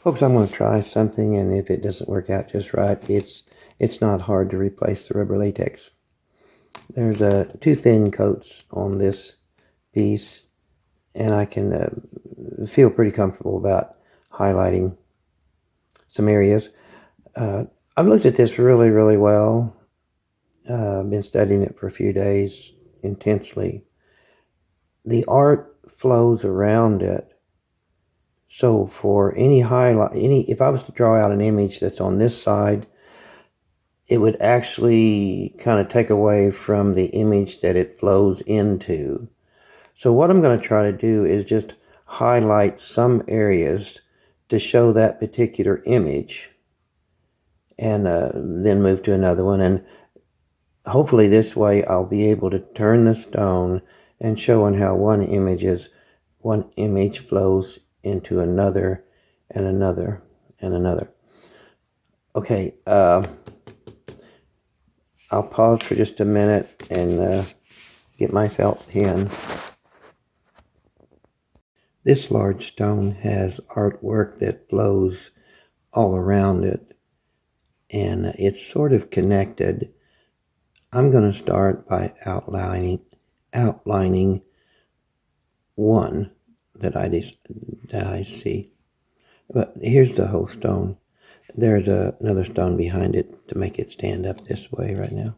Folks, I'm going to try something, and if it doesn't work out just right, it's not hard to replace the rubber latex. There's two thin coats on this piece, and I can feel pretty comfortable about highlighting some areas. I've looked at this really, really well. I've been studying it for a few days intensely. The art flows around it. So for any highlight, if I was to draw out an image that's on this side, it would actually kind of take away from the image that it flows into. So what I'm going to try to do is just highlight some areas to show that particular image, and then move to another one. And hopefully this way I'll be able to turn the stone and showing how one image flows into another and another and another. Okay, I'll pause for just a minute and get my felt pen. This large stone has artwork that flows all around it, and it's sort of connected. I'm going to start by outlining one that I see. But here's the whole stone. There's another stone behind it to make it stand up this way right now.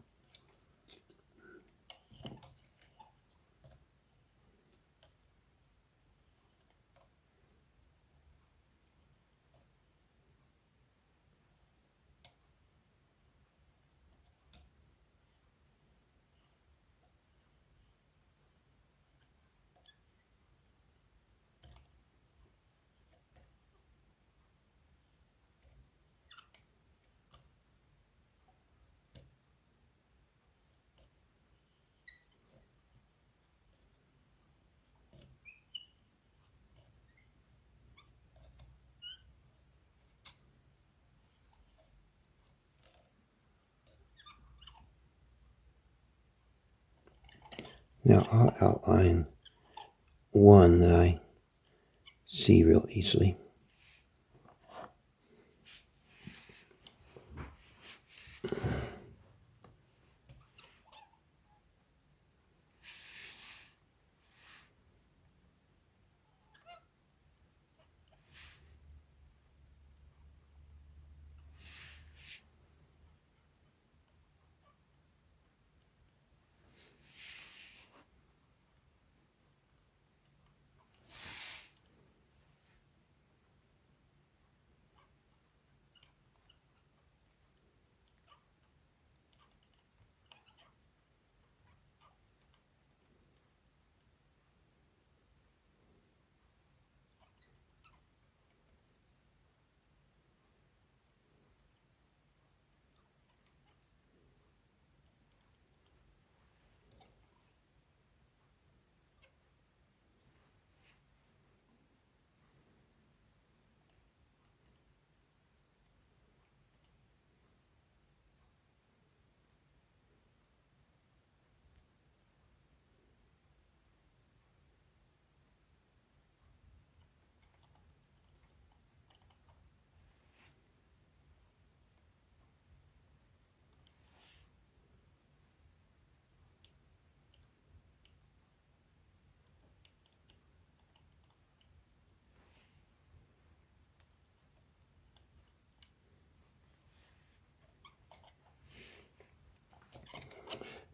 Now I'll outline one that I see real easily.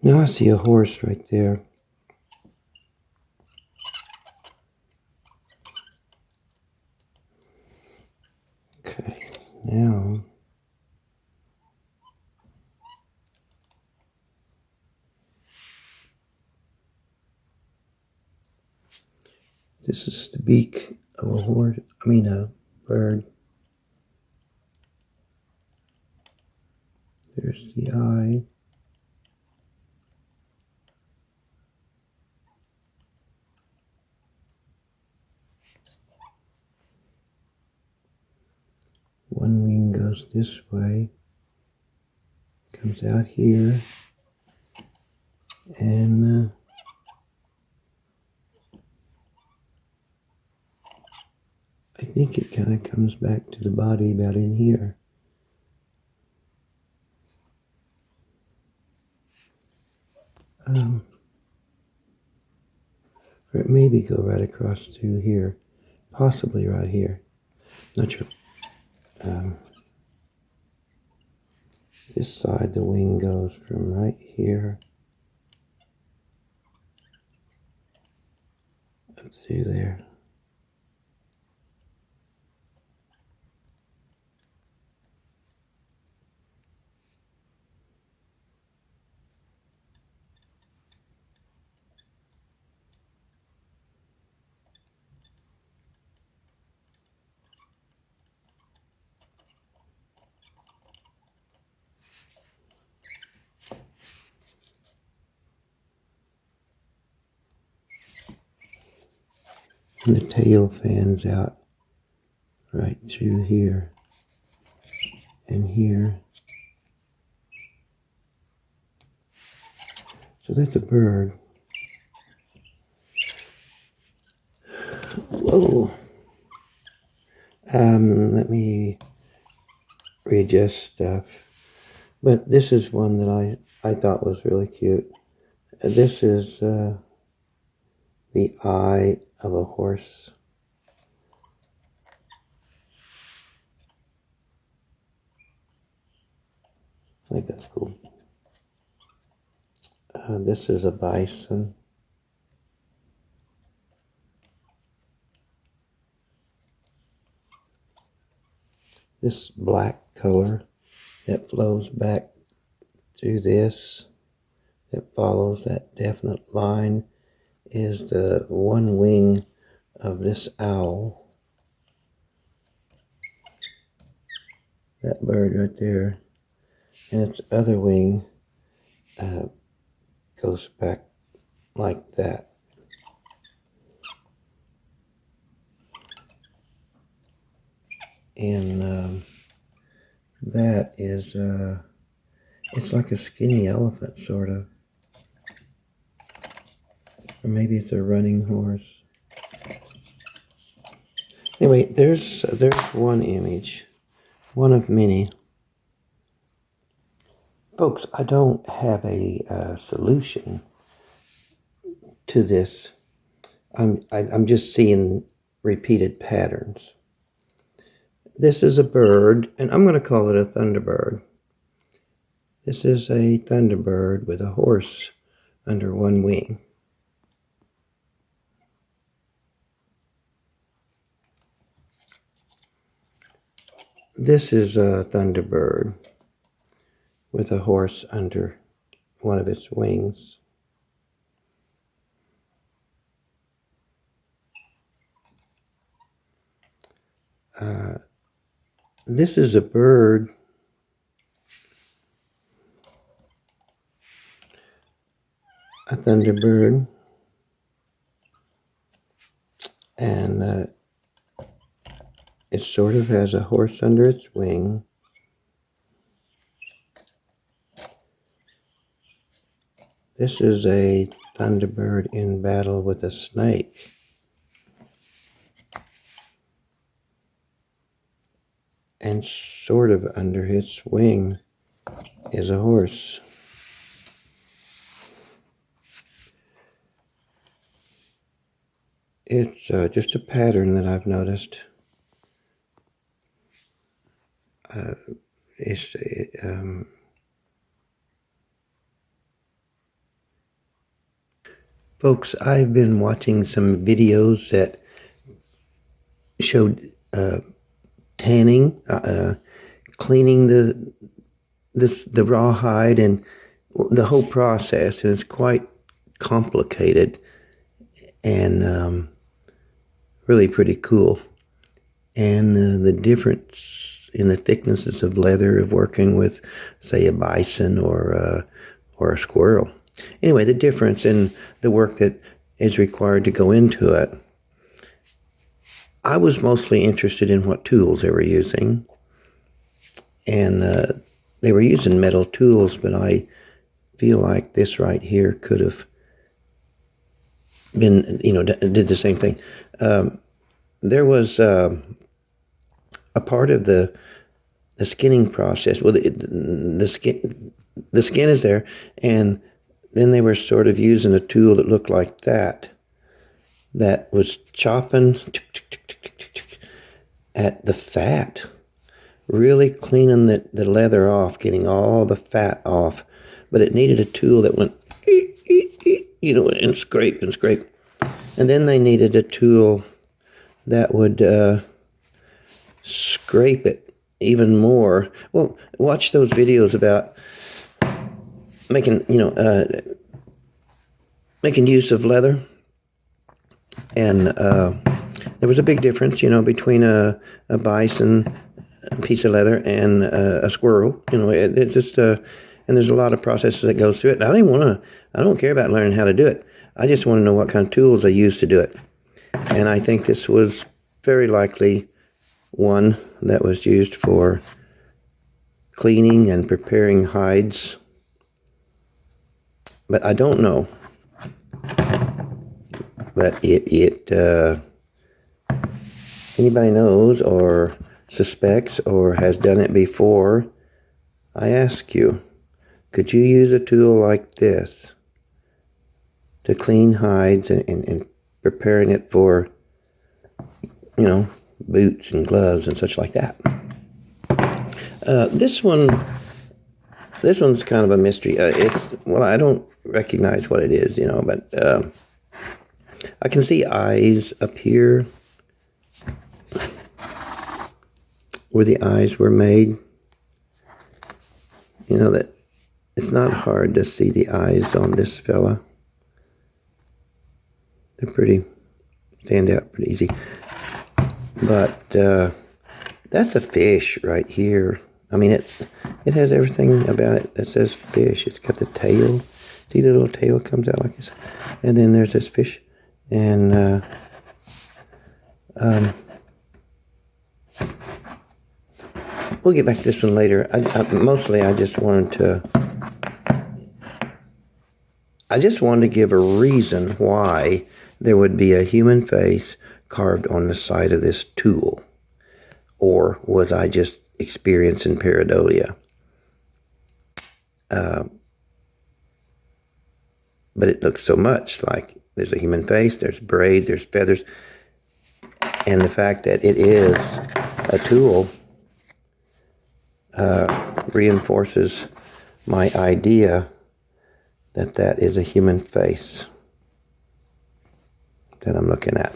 Now I see a horse right there. Okay, now this is the beak of a bird. There's the eye. One wing goes this way, comes out here, and I think it kind of comes back to the body about in here. Or it maybe go right across through here. Possibly right here. Not sure. This side, the wing goes from right here up through there. And the tail fans out right through here and here. So that's a bird. Whoa. Let me readjust stuff. But this is one that I thought was really cute. This is the eye of a horse. I think that's cool. This is a bison. This black color that flows back through this, that follows that definite line, is the one wing of this owl. That bird right there. And its other wing goes back like that. And that is, it's like a skinny elephant, sort of. Or maybe it's a running horse. Anyway, there's one image, one of many. Folks, I don't have a solution to this. I'm just seeing repeated patterns. This is a bird, and I'm going to call it a thunderbird. This is a thunderbird with a horse under one wing. This is a thunderbird with a horse under one of its wings. This is a bird a thunderbird, and it sort of has a horse under its wing. This is a thunderbird in battle with a snake. And sort of under its wing is a horse. It's just a pattern that I've noticed. Folks, I've been watching some videos that showed tanning, cleaning the rawhide, and the whole process, and it's quite complicated and really pretty cool. And the difference in the thicknesses of leather of working with, say, a bison or a squirrel. Anyway, the difference in the work that is required to go into it. I was mostly interested in what tools they were using. And they were using metal tools, but I feel like this right here could have been, did the same thing. there was a part of the skinning process. Well, the skin is there, and then they were sort of using a tool that looked like that was chopping at the fat, really cleaning the leather off, getting all the fat off. But it needed a tool that went, and scrape and scrape. And then they needed a tool that would scrape it even more. Well, watch those videos about making use of leather. And there was a big difference, between a bison piece of leather and a squirrel. It's just and there's a lot of processes that goes through it. And I don't care about learning how to do it. I just want to know what kind of tools they use to do it. And I think this was very likely one that was used for cleaning and preparing hides. But I don't know. But anybody knows or suspects or has done it before, I ask you, could you use a tool like this to clean hides and preparing it for, boots and gloves and such like that? This one's kind of a mystery. I don't recognize what it is, but I can see eyes up here where the eyes were made. That it's not hard to see the eyes on this fella. They stand out pretty easy. But that's a fish right here. I mean, it has everything about it that says fish. It's got the tail. See, the little tail comes out like this. And then there's this fish. And we'll get back to this one later. Mostly, I just wanted to give a reason why there would be a human face carved on the side of this tool. Or was I just experiencing pareidolia? But it looks so much like there's a human face, there's braids, there's feathers. And the fact that it is a tool reinforces my idea that is a human face that I'm looking at.